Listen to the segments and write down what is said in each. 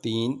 3,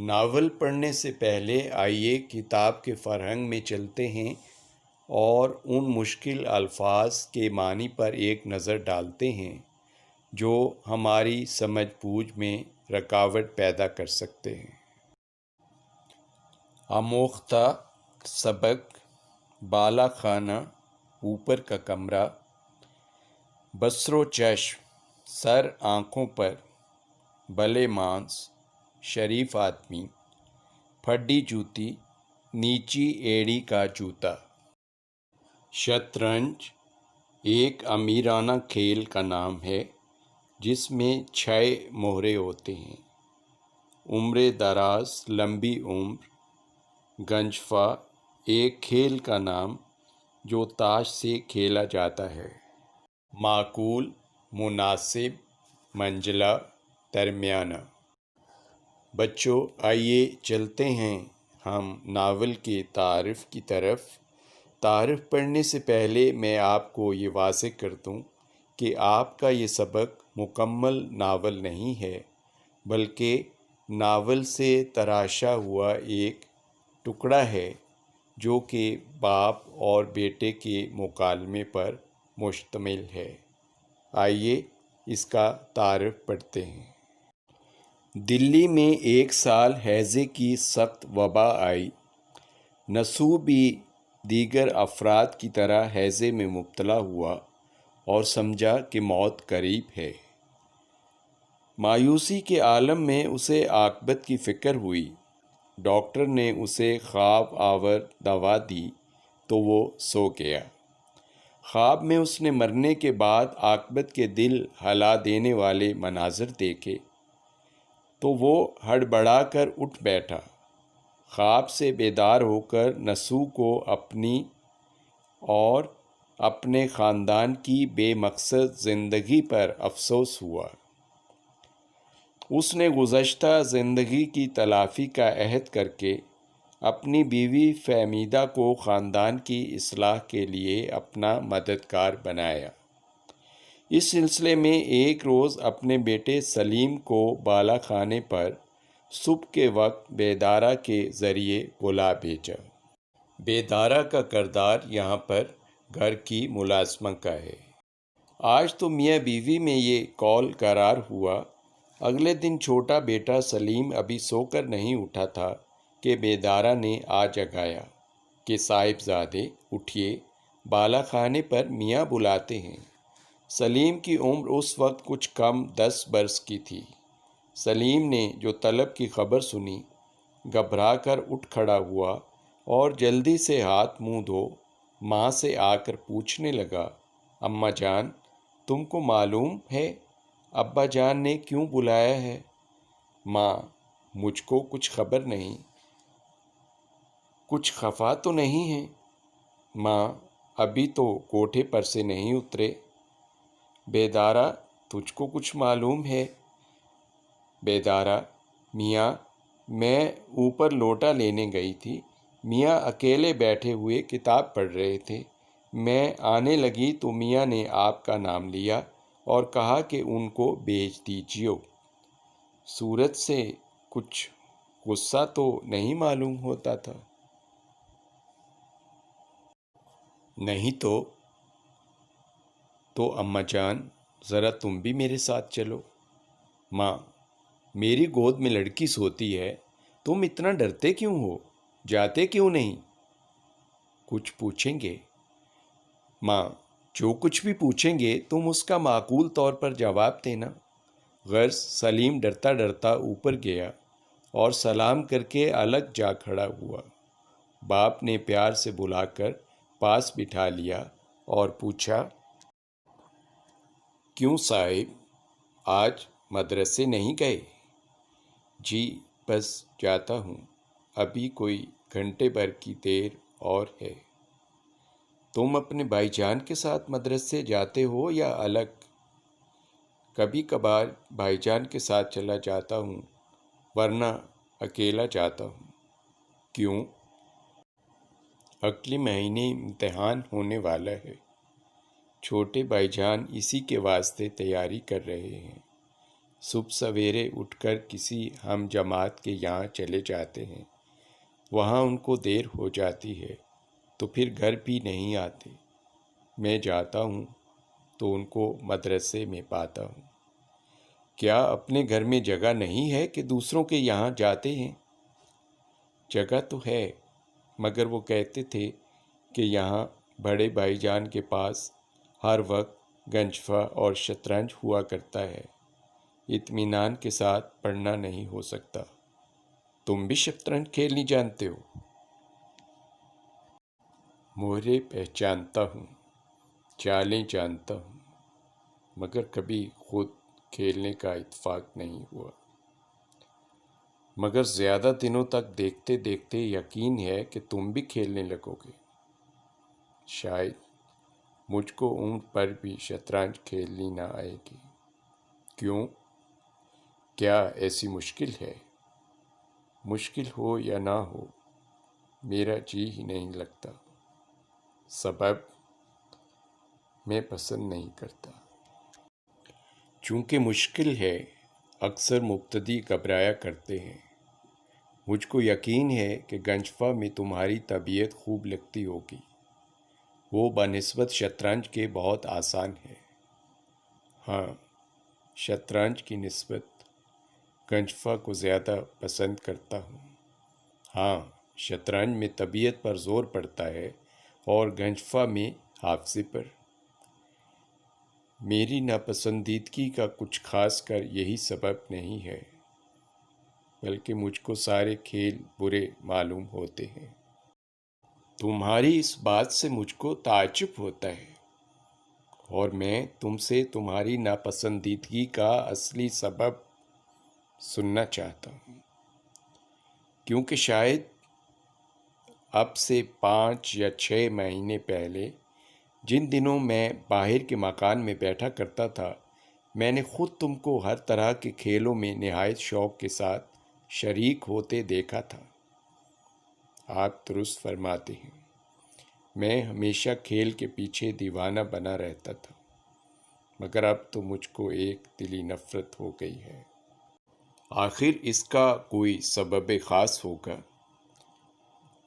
novel پڑھنے سے پہلے آئیے کتاب کے فرہنگ میں چلتے ہیں اور ان مشکل الفاظ کے معنی پر ایک نظر ڈالتے ہیں جو ہماری سمجھ بوجھ میں رکاوٹ پیدا کر سکتے ہیں۔ آموختہ سبق، بالا خانہ، اوپر کا کمرہ، بصر و چشم، سر آنکھوں پر، بلے مانس، شریف آدمی، پھڈی جوتی، نیچی ایڑی کا جوتا۔ شطرنج ایک امیرانہ کھیل کا نام ہے جس میں 6 مہرے ہوتے ہیں۔ عمر دراز، لمبی عمر۔ گنجفہ ایک کھیل کا نام جو تاش سے کھیلا جاتا ہے۔ معقول، مناسب، منجلا، درمیانہ۔ بچوں، آئیے چلتے ہیں ہم ناول کے تعارف کی طرف۔ تعارف پڑھنے سے پہلے میں آپ کو یہ واضح کر دوں کہ آپ کا یہ سبق مکمل ناول نہیں ہے، بلکہ ناول سے تراشا ہوا ایک ٹکڑا ہے جو کہ باپ اور بیٹے کے مکالمے پر مشتمل ہے۔ آئیے اس کا تعارف پڑھتے ہیں۔ دلی میں ایک سال ہیضے کی سخت وبا آئی۔ نسو بھی دیگر افراد کی طرح ہیضے میں مبتلا ہوا اور سمجھا کہ موت قریب ہے۔ مایوسی کے عالم میں اسے عاقبت کی فکر ہوئی۔ ڈاکٹر نے اسے خواب آور دوا دی تو وہ سو گیا۔ خواب میں اس نے مرنے کے بعد عاقبت کے دل ہلا دینے والے مناظر دیکھے تو وہ ہڑبڑا کر اٹھ بیٹھا۔ خواب سے بیدار ہو کر نسو کو اپنی اور اپنے خاندان کی بے مقصد زندگی پر افسوس ہوا۔ اس نے گزشتہ زندگی کی تلافی کا عہد کر کے اپنی بیوی فہمیدہ کو خاندان کی اصلاح کے لیے اپنا مددگار بنایا۔ اس سلسلے میں ایک روز اپنے بیٹے سلیم کو بالا خانے پر صبح کے وقت بیدارہ کے ذریعے بلا بھیجا۔ بیدارہ کا کردار یہاں پر گھر کی ملازمہ کا ہے۔ آج تو میاں بیوی میں یہ قول قرار ہوا۔ اگلے دن چھوٹا بیٹا سلیم ابھی سو کر نہیں اٹھا تھا کہ بیدارہ نے آ جگایا کہ صاحبزادے اٹھیے، بالا خانے پر میاں بلاتے ہیں۔ سلیم کی عمر اس وقت کچھ کم 10 برس کی تھی۔ سلیم نے جو طلب کی خبر سنی، گھبرا کر اٹھ کھڑا ہوا اور جلدی سے ہاتھ منہ دھو ماں سے آ کر پوچھنے لگا، اماں جان، تم کو معلوم ہے ابا جان نے کیوں بلایا ہے؟ ماں، مجھ کو کچھ خبر نہیں۔ کچھ خفا تو نہیں ہے؟ ماں، ابھی تو کوٹھے پر سے نہیں اترے۔ بیدارہ، تجھ کو کچھ معلوم ہے؟ بیدارہ، میاں، میں اوپر لوٹا لینے گئی تھی۔ میاں اکیلے بیٹھے ہوئے کتاب پڑھ رہے تھے۔ میں آنے لگی تو میاں نے آپ کا نام لیا اور کہا کہ ان کو بھیج دیجیو۔ صورت سے کچھ غصہ تو نہیں معلوم ہوتا تھا؟ نہیں تو اماں جان، ذرا تم بھی میرے ساتھ چلو۔ ماں، میری گود میں لڑکی سوتی ہے، تم اتنا ڈرتے کیوں ہو؟ جاتے کیوں نہیں؟ کچھ پوچھیں گے؟ ماں، جو کچھ بھی پوچھیں گے تم اس کا معقول طور پر جواب دینا۔ غرض سلیم ڈرتا ڈرتا اوپر گیا اور سلام کر کے الگ جا کھڑا ہوا۔ باپ نے پیار سے بلا کر پاس بٹھا لیا اور پوچھا، کیوں صاحب، آج مدرسے نہیں گئے؟ جی، بس جاتا ہوں، ابھی کوئی گھنٹے بھر کی دیر اور ہے۔ تم اپنے بھائی جان کے ساتھ مدرسے جاتے ہو یا الگ؟ کبھی کبھار بھائی جان کے ساتھ چلا جاتا ہوں، ورنہ اکیلا جاتا ہوں۔ کیوں؟ اگلے مہینے امتحان ہونے والا ہے، چھوٹے بھائی جان اسی کے واسطے تیاری کر رہے ہیں۔ صبح سویرے اٹھ کر کسی ہم جماعت کے یہاں چلے جاتے ہیں، وہاں ان کو دیر ہو جاتی ہے تو پھر گھر بھی نہیں آتے۔ میں جاتا ہوں تو ان کو مدرسے میں پاتا ہوں۔ کیا اپنے گھر میں جگہ نہیں ہے کہ دوسروں کے یہاں جاتے ہیں؟ جگہ تو ہے، مگر وہ کہتے تھے کہ یہاں بڑے بھائی جان کے پاس ہر وقت گنجفہ اور شطرنج ہوا کرتا ہے، اطمینان کے ساتھ پڑھنا نہیں ہو سکتا۔ تم بھی شطرنج کھیلنی جانتے ہو؟ مہرے پہچانتا ہوں، چالیں جانتا ہوں، مگر کبھی خود کھیلنے کا اتفاق نہیں ہوا۔ مگر زیادہ دنوں تک دیکھتے دیکھتے یقین ہے کہ تم بھی کھیلنے لگو گے۔ شاید مجھ کو عمر پر بھی شطرنج کھیلنی نہ آئے گی۔ کیوں؟ کیا ایسی مشکل ہے؟ مشکل ہو یا نہ ہو، میرا جی ہی نہیں لگتا۔ سبب؟ میں پسند نہیں کرتا۔ چونکہ مشکل ہے، اکثر مبتدی گھبرایا کرتے ہیں۔ مجھ کو یقین ہے کہ گنجفہ میں تمہاری طبیعت خوب لگتی ہوگی، وہ بنسبت شطرنج کے بہت آسان ہے۔ ہاں، شطرنج کی نسبت گنجفہ کو زیادہ پسند کرتا ہوں۔ ہاں، شطرنج میں طبیعت پر زور پڑتا ہے اور گنجفہ میں حافظے پر۔ میری ناپسندیدگی کا کچھ خاص کر یہی سبب نہیں ہے، بلکہ مجھ کو سارے کھیل برے معلوم ہوتے ہیں۔ تمہاری اس بات سے مجھ کو تعجب ہوتا ہے، اور میں تم سے تمہاری ناپسندیدگی کا اصلی سبب سننا چاہتا ہوں، کیونکہ شاید اب سے 5 یا 6 مہینے پہلے جن دنوں میں باہر کے مکان میں بیٹھا کرتا تھا، میں نے خود تم کو ہر طرح کے کھیلوں میں نہایت شوق کے ساتھ شریک ہوتے دیکھا تھا۔ آپ درست فرماتے ہیں، میں ہمیشہ کھیل کے پیچھے دیوانہ بنا رہتا تھا، مگر اب تو مجھ کو ایک دلی نفرت ہو گئی ہے۔ آخر اس کا کوئی سبب خاص ہوگا۔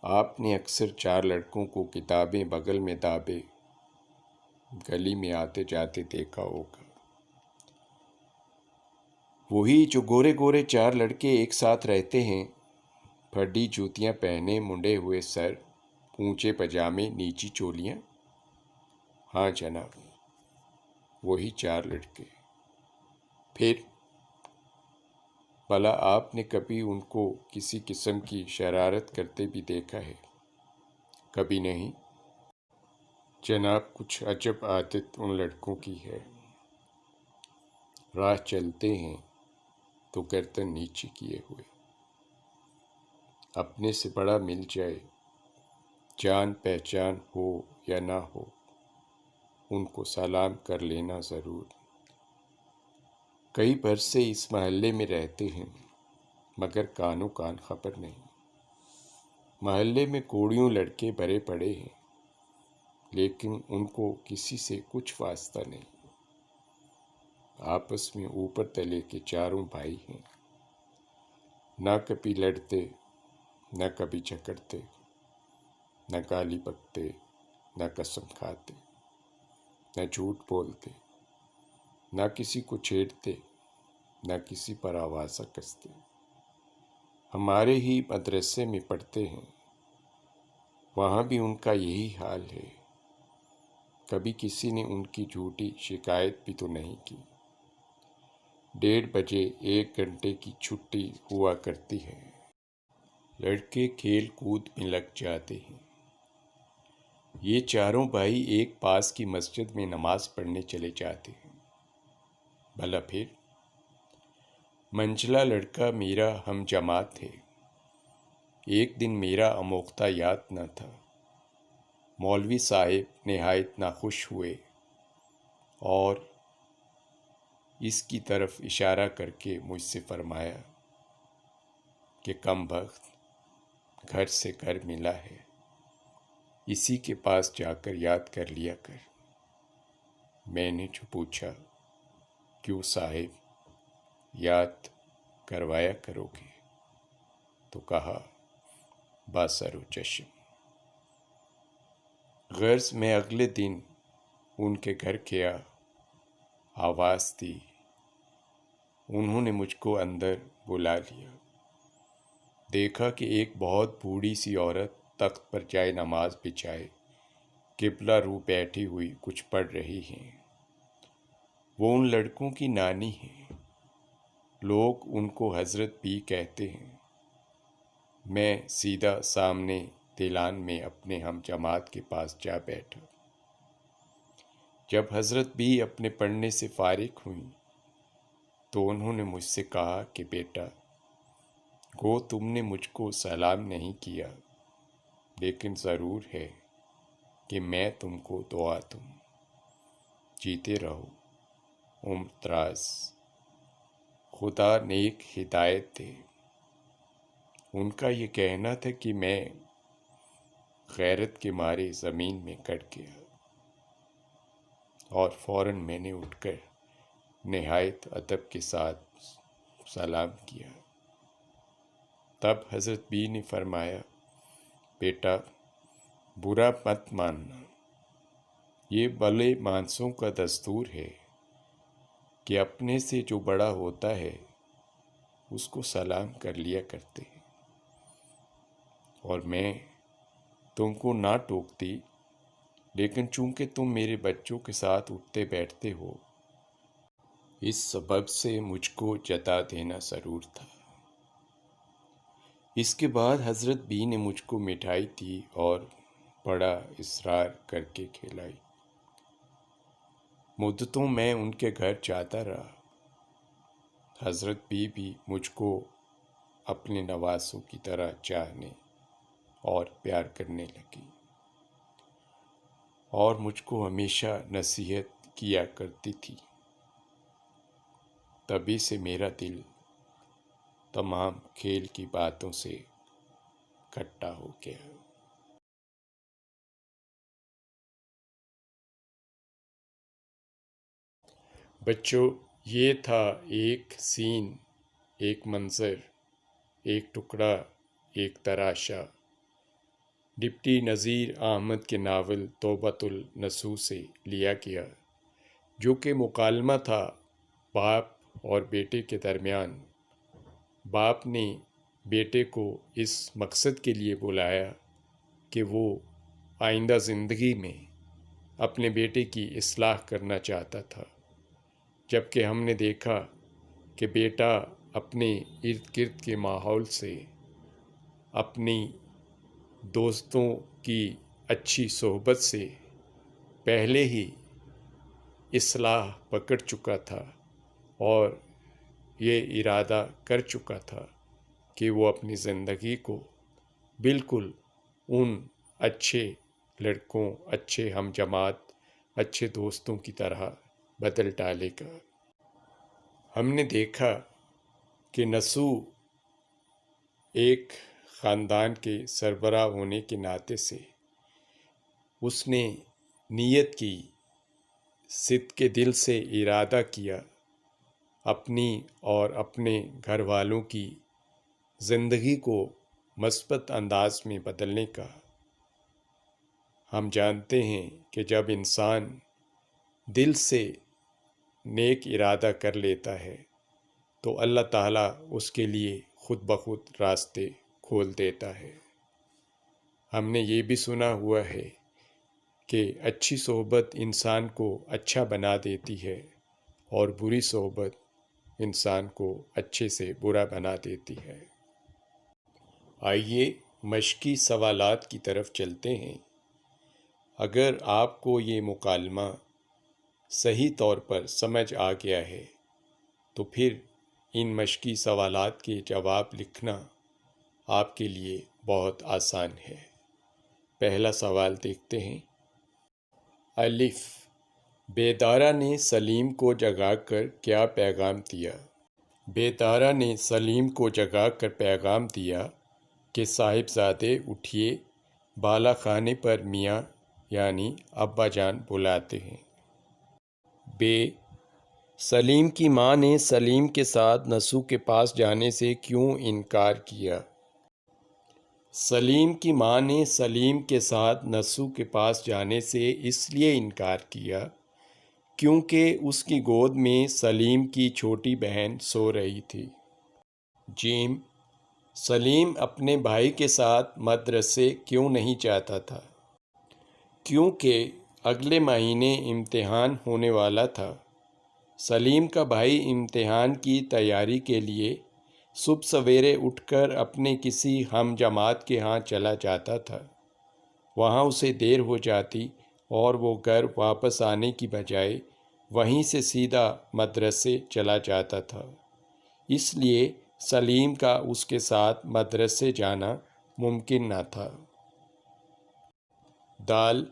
آپ نے اکثر 4 لڑکوں کو کتابیں بغل میں دابے گلی میں آتے جاتے دیکھا ہوگا۔ وہی جو گورے گورے 4 لڑکے ایک ساتھ رہتے ہیں، پھڈی جوتیاں پہنے، منڈے ہوئے سر، اونچے پجامے، نیچی چولیاں۔ ہاں جناب، وہی 4 لڑکے۔ پھر بھلا آپ نے کبھی ان کو کسی قسم کی شرارت کرتے بھی دیکھا ہے؟ کبھی نہیں جناب۔ کچھ عجب عادت ان لڑکوں کی ہے، راہ چلتے ہیں تو گردن نیچی کیے ہوئے، اپنے سے بڑا مل جائے، جان پہچان ہو یا نہ ہو، ان کو سلام کر لینا ضرور۔ کئی برسے اس محلے میں رہتے ہیں، مگر کانوں کان خبر نہیں۔ محلے میں کوڑیوں لڑکے بھرے پڑے ہیں، لیکن ان کو کسی سے کچھ واسطہ نہیں۔ آپس میں اوپر تلے کے چاروں بھائی ہیں، نہ کبھی لڑتے، نہ کبھی جھگڑتے، نہ گالی بکتے، نہ قسم کھاتے، نہ جھوٹ بولتے، نہ کسی کو چھیڑتے، نہ کسی پر آوازہ کستے۔ ہمارے ہی مدرسے میں پڑھتے ہیں، وہاں بھی ان کا یہی حال ہے۔ کبھی کسی نے ان کی جھوٹی شکایت بھی تو نہیں کی۔ 1:30 بجے 1 گھنٹے کی چھٹی ہوا کرتی ہے، لڑکے کھیل کود میں لگ جاتے ہیں۔ یہ چاروں بھائی ایک پاس کی مسجد میں نماز پڑھنے چلے جاتے ہیں۔ بھلا پھر منجلا لڑکا میرا ہم جماعت ہے۔ ایک دن میرا آموختہ یاد نہ تھا، مولوی صاحب نہایت ناخوش ہوئے اور اس کی طرف اشارہ کر کے مجھ سے فرمایا کہ کم بخت، گھر سے گھر ملا ہے، اسی کے پاس جا کر یاد کر لیا کر۔ میں نے جو پوچھا، کیوں صاحب؟ یاد کروایا کرو گے؟ تو کہا باسر و چشم۔ غرض میں اگلے دن ان کے گھر گیا، آواز دی، انہوں نے مجھ کو اندر بلا لیا۔ دیکھا کہ ایک بہت بوڑھی سی عورت تخت پر جائے نماز بچھائے قبلہ رو بیٹھی ہوئی کچھ پڑھ رہی ہیں۔ وہ ان لڑکوں کی نانی ہیں، لوگ ان کو حضرت بھی کہتے ہیں۔ میں سیدھا سامنے دلان میں اپنے ہم جماعت کے پاس جا بیٹھا۔ جب حضرت بھی اپنے پڑھنے سے فارغ ہوئیں تو انہوں نے مجھ سے کہا کہ بیٹا، گو تم نے مجھ کو سلام نہیں کیا، لیکن ضرور ہے کہ میں تم کو دعا دوں۔ جیتے رہو، عمر دراز، خدا نیک ہدایت دے۔ ان کا یہ کہنا تھا کہ میں غیرت کے مارے زمین میں کٹ گیا، اور فوراً میں نے اٹھ کر نہایت ادب کے ساتھ سلام کیا۔ تب حضرت بی نے فرمایا، بیٹا برا مت ماننا، یہ بڑے مانسوں کا دستور ہے کہ اپنے سے جو بڑا ہوتا ہے اس کو سلام کر لیا کرتے ہیں، اور میں تم کو نہ ٹوکتی، لیکن چونکہ تم میرے بچوں کے ساتھ اٹھتے بیٹھتے ہو، اس سبب سے مجھ کو جتا دینا ضرور تھا۔ اس کے بعد حضرت بی نے مجھ کو مٹھائی دی اور بڑا اصرار کر کے کھلائی۔ مدتوں میں ان کے گھر جاتا رہا۔ حضرت بی بھی مجھ کو اپنے نواسوں کی طرح چاہنے اور پیار کرنے لگی، اور مجھ کو ہمیشہ نصیحت کیا کرتی تھی۔ تبھی سے میرا دل تمام کھیل کی باتوں سے کھٹا ہو گیا۔ بچوں، یہ تھا ایک سین، ایک منظر، ایک ٹکڑا، ایک تراشا ڈپٹی نذیر احمد کے ناول توبۃ النصوح سے لیا گیا، جو کہ مکالمہ تھا باپ اور بیٹے کے درمیان۔ باپ نے بیٹے کو اس مقصد کے لیے بلایا کہ وہ آئندہ زندگی میں اپنے بیٹے کی اصلاح کرنا چاہتا تھا، جبکہ ہم نے دیکھا کہ بیٹا اپنے ارد گرد کے ماحول سے، اپنی دوستوں کی اچھی صحبت سے پہلے ہی اصلاح پکڑ چکا تھا، اور یہ ارادہ کر چکا تھا کہ وہ اپنی زندگی کو بالکل ان اچھے لڑکوں، اچھے ہم جماعت، اچھے دوستوں کی طرح بدل ڈالے گا۔ ہم نے دیکھا کہ نصوح ایک خاندان کے سربراہ ہونے کے ناطے سے اس نے نیت کی، صدق کے دل سے ارادہ کیا اپنی اور اپنے گھر والوں کی زندگی کو مثبت انداز میں بدلنے کا۔ ہم جانتے ہیں کہ جب انسان دل سے نیک ارادہ کر لیتا ہے تو اللہ تعالیٰ اس کے لیے خود بخود راستے کھول دیتا ہے۔ ہم نے یہ بھی سنا ہوا ہے کہ اچھی صحبت انسان کو اچھا بنا دیتی ہے، اور بری صحبت انسان کو اچھے سے برا بنا دیتی ہے۔ آئیے مشقی سوالات کی طرف چلتے ہیں۔ اگر آپ کو یہ مکالمہ صحیح طور پر سمجھ آ گیا ہے تو پھر ان مشقی سوالات کے جواب لکھنا آپ کے لیے بہت آسان ہے۔ پہلا سوال دیکھتے ہیں۔ الف، بیدارہ نے سلیم کو جگا کر کیا پیغام دیا؟ بیدارہ نے سلیم کو جگا کر پیغام دیا کہ صاحبزادے اٹھیے، بالا خانے پر میاں یعنی ابا جان بلاتے ہیں۔ بے، سلیم کی ماں نے سلیم کے ساتھ نسو کے پاس جانے سے کیوں انکار کیا؟ سلیم کی ماں نے سلیم کے ساتھ نسو کے پاس جانے سے اس لیے انکار کیا کیونکہ اس کی گود میں سلیم کی چھوٹی بہن سو رہی تھی۔ جیم، سلیم اپنے بھائی کے ساتھ مدرسے کیوں نہیں جاتا تھا؟ کیونکہ اگلے مہینے امتحان ہونے والا تھا۔ سلیم کا بھائی امتحان کی تیاری کے لیے صبح سویرے اٹھ کر اپنے کسی ہم جماعت کے ہاں چلا جاتا تھا۔ وہاں اسے دیر ہو جاتی اور وہ گھر واپس آنے کی بجائے وہیں سے سیدھا مدرسے چلا جاتا تھا۔ اس لیے سلیم کا اس کے ساتھ مدرسے جانا ممکن نہ تھا۔ دال،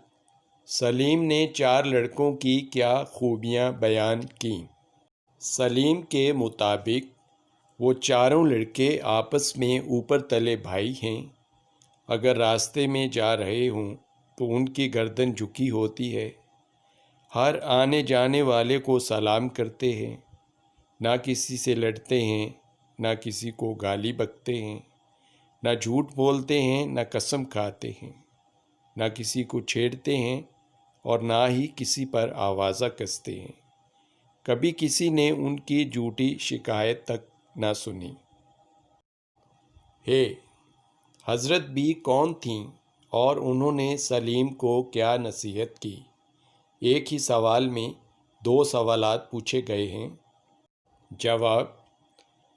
سلیم نے 4 لڑکوں کی کیا خوبیاں بیان کیں؟ سلیم کے مطابق وہ چاروں لڑکے آپس میں اوپر تلے بھائی ہیں۔ اگر راستے میں جا رہے ہوں تو ان کی گردن جھکی ہوتی ہے، ہر آنے جانے والے کو سلام کرتے ہیں، نہ کسی سے لڑتے ہیں، نہ کسی کو گالی بکتے ہیں، نہ جھوٹ بولتے ہیں، نہ قسم کھاتے ہیں، نہ کسی کو چھیڑتے ہیں اور نہ ہی کسی پر آوازہ کستے ہیں۔ کبھی کسی نے ان کی جھوٹی شکایت تک نہ سنی۔ حضرت بھی کون تھیں اور انہوں نے سلیم کو کیا نصیحت کی؟ ایک ہی سوال میں 2 سوالات پوچھے گئے ہیں۔ جواب: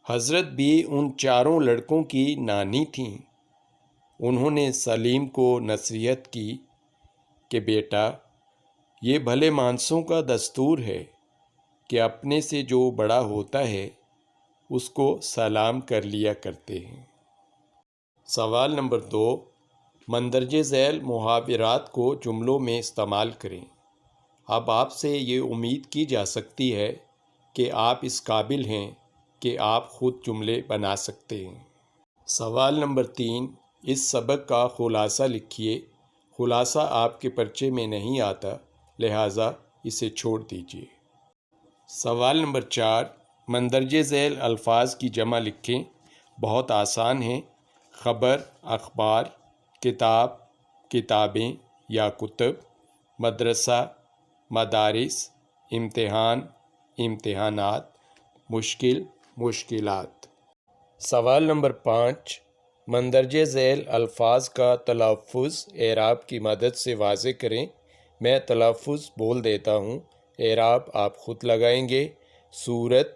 حضرت بھی ان 4 لڑکوں کی نانی تھیں۔ انہوں نے سلیم کو نصیحت کی کہ بیٹا، یہ بھلے مانسوں کا دستور ہے کہ اپنے سے جو بڑا ہوتا ہے اس کو سلام کر لیا کرتے ہیں۔ سوال نمبر 2، مندرجہ ذیل محاورات کو جملوں میں استعمال کریں۔ اب آپ سے یہ امید کی جا سکتی ہے کہ آپ اس قابل ہیں کہ آپ خود جملے بنا سکتے ہیں۔ سوال نمبر 3، اس سبق کا خلاصہ لکھیے۔ خلاصہ آپ کے پرچے میں نہیں آتا، لہٰذا اسے چھوڑ دیجیے۔ سوال نمبر 4، مندرجہ ذیل الفاظ کی جمع لکھیں۔ بہت آسان ہے۔ خبر، اخبار، کتاب، کتابیں یا کتب، مدرسہ، مدارس، امتحان، امتحانات، مشکل، مشکلات۔ سوال نمبر 5، مندرجہ ذیل الفاظ کا تلفظ اعراب کی مدد سے واضح کریں۔ میں تلفظ بول دیتا ہوں، اعراب آپ خود لگائیں گے۔ صورت،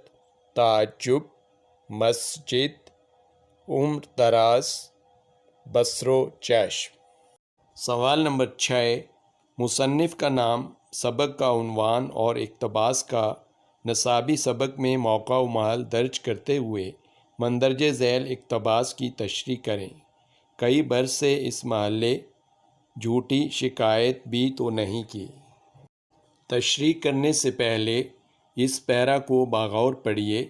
تعجب، مسجد، عمر دراز، بصر و چشم۔ سوال نمبر 6، مصنف کا نام، سبق کا عنوان اور اقتباس کا نصابی سبق میں موقع و محل درج کرتے ہوئے مندرجہ ذیل اقتباس کی تشریح کریں۔ کئی برس سے اس محلے جھوٹی شکایت بھی تو نہیں کی۔ تشریح کرنے سے پہلے اس پیرا کو بغور پڑھیے۔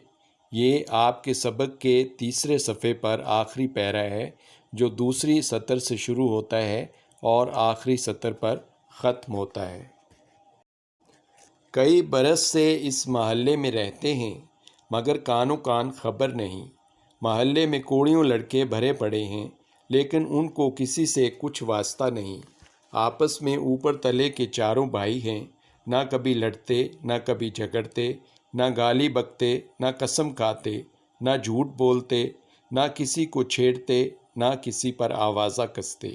یہ آپ کے سبق کے 3 صفحے پر آخری پیرا ہے جو دوسری سطر سے شروع ہوتا ہے اور آخری سطر پر ختم ہوتا ہے۔ کئی برس سے اس محلے میں رہتے ہیں مگر کانوں کان خبر نہیں۔ محلے میں کوڑیوں لڑکے بھرے پڑے ہیں لیکن ان کو کسی سے کچھ واسطہ نہیں۔ آپس میں اوپر تلے کے چاروں بھائی ہیں، نہ کبھی لڑتے، نہ کبھی جھگڑتے، نہ گالی بکتے، نہ قسم کھاتے، نہ جھوٹ بولتے، نہ کسی کو چھیڑتے، نہ کسی پر آوازہ کستے۔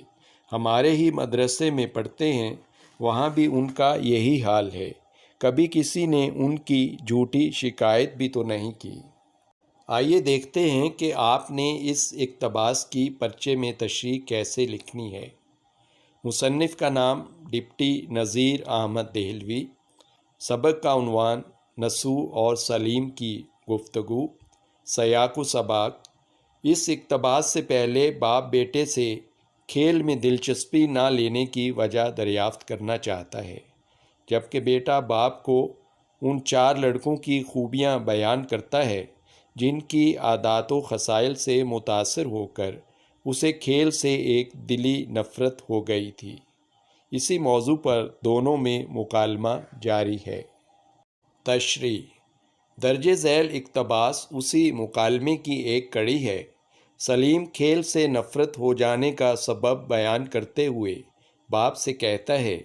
ہمارے ہی مدرسے میں پڑھتے ہیں، وہاں بھی ان کا یہی حال ہے۔ کبھی کسی نے ان کی جھوٹی شکایت بھی تو نہیں کی۔ آئیے دیکھتے ہیں کہ آپ نے اس اقتباس کی پرچے میں تشریح کیسے لکھنی ہے۔ مصنف کا نام ڈپٹی نذیر احمد دہلوی۔ سبق کا عنوان نسو اور سلیم کی گفتگو۔ سیاق و سباق: اس اقتباس سے پہلے باپ بیٹے سے کھیل میں دلچسپی نہ لینے کی وجہ دریافت کرنا چاہتا ہے، جبکہ بیٹا باپ کو ان 4 لڑکوں کی خوبیاں بیان کرتا ہے جن کی عادات و خصائل سے متاثر ہو کر اسے کھیل سے ایک دلی نفرت ہو گئی تھی۔ اسی موضوع پر دونوں میں مکالمہ جاری ہے۔ تشریح: درج ذیل اقتباس اسی مکالمے کی ایک کڑی ہے۔ سلیم کھیل سے نفرت ہو جانے کا سبب بیان کرتے ہوئے باپ سے کہتا ہے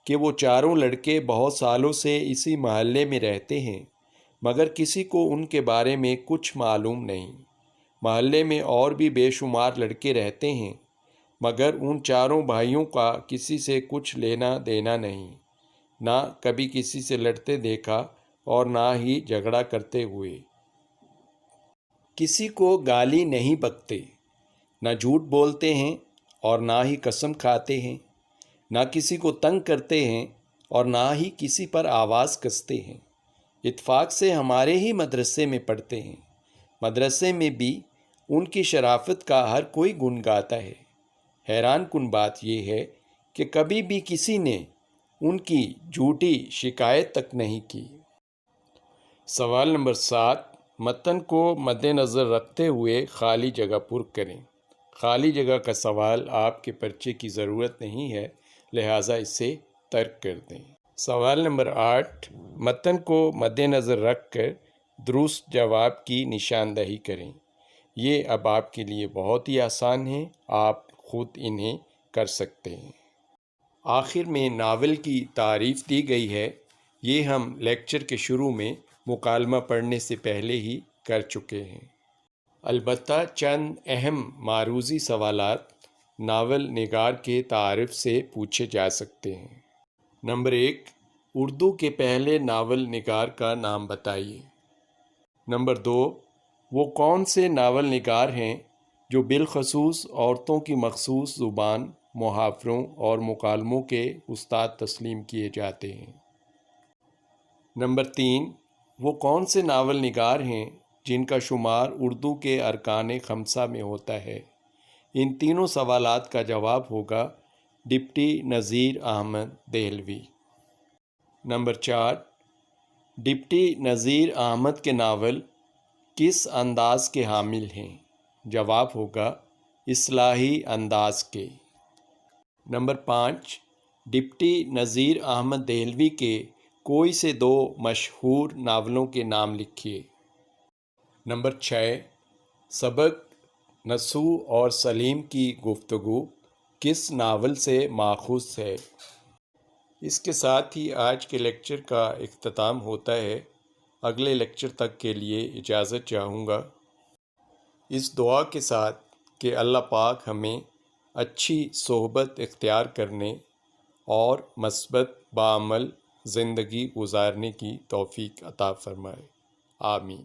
کہ وہ چاروں لڑکے بہت سالوں سے اسی محلے میں رہتے ہیں، مگر کسی کو ان کے بارے میں کچھ معلوم نہیں۔ محلے میں اور بھی بے شمار لڑکے رہتے ہیں، مگر ان چاروں بھائیوں کا کسی سے کچھ لینا دینا نہیں، نہ کبھی کسی سے لڑتے دیکھا اور نہ ہی جھگڑا کرتے ہوئے۔ کسی کو گالی نہیں بکتے، نہ جھوٹ بولتے ہیں اور نہ ہی قسم کھاتے ہیں، نہ کسی کو تنگ کرتے ہیں اور نہ ہی کسی پر آواز کستے ہیں۔ اتفاق سے ہمارے ہی مدرسے میں پڑھتے ہیں۔ مدرسے میں بھی ان کی شرافت کا ہر کوئی گن گاتا ہے۔ حیران کن بات یہ ہے کہ کبھی بھی کسی نے ان کی جھوٹی شکایت تک نہیں کی۔ سوال نمبر 7، متن کو مد نظر رکھتے ہوئے خالی جگہ پر کریں۔ خالی جگہ کا سوال آپ کے پرچے کی ضرورت نہیں ہے، لہٰذا اسے ترک کر دیں۔ سوال نمبر 8، متن کو مد نظر رکھ کر درست جواب کی نشاندہی کریں۔ یہ اب آپ کے لیے بہت ہی آسان ہے، آپ خود انہیں کر سکتے ہیں۔ آخر میں ناول کی تعریف دی گئی ہے، یہ ہم لیکچر کے شروع میں مکالمہ پڑھنے سے پہلے ہی کر چکے ہیں۔ البتہ چند اہم معروضی سوالات ناول نگار کے تعارف سے پوچھے جا سکتے ہیں۔ نمبر 1، اردو کے پہلے ناول نگار کا نام بتائیے۔ نمبر 2، وہ کون سے ناول نگار ہیں جو بالخصوص عورتوں کی مخصوص زبان، محاوروں اور مکالموں کے استاد تسلیم کیے جاتے ہیں۔ نمبر 3، وہ کون سے ناول نگار ہیں جن کا شمار اردو کے ارکان خمسہ میں ہوتا ہے؟ ان تینوں سوالات کا جواب ہوگا deputy Nazir Ahmad Dehlavi. Number 4، deputy Nazir Ahmad کے ناول کس انداز کے حامل ہیں؟ جواب ہوگا اصلاحی انداز کے۔ نمبر 5، ڈپٹی نذیر احمد دہلوی کے کوئی سے 2 مشہور ناولوں کے نام لکھیے۔ نمبر 6، سبق نصوح اور سلیم کی گفتگو کس ناول سے ماخوذ ہے؟ اس کے ساتھ ہی آج کے لیکچر کا اختتام ہوتا ہے۔ اگلے لیکچر تک کے لیے اجازت چاہوں گا، اس دعا کے ساتھ کہ اللہ پاک ہمیں اچھی صحبت اختیار کرنے اور مثبت بعمل زندگی گزارنے کی توفیق عطا فرمائے۔ آمین۔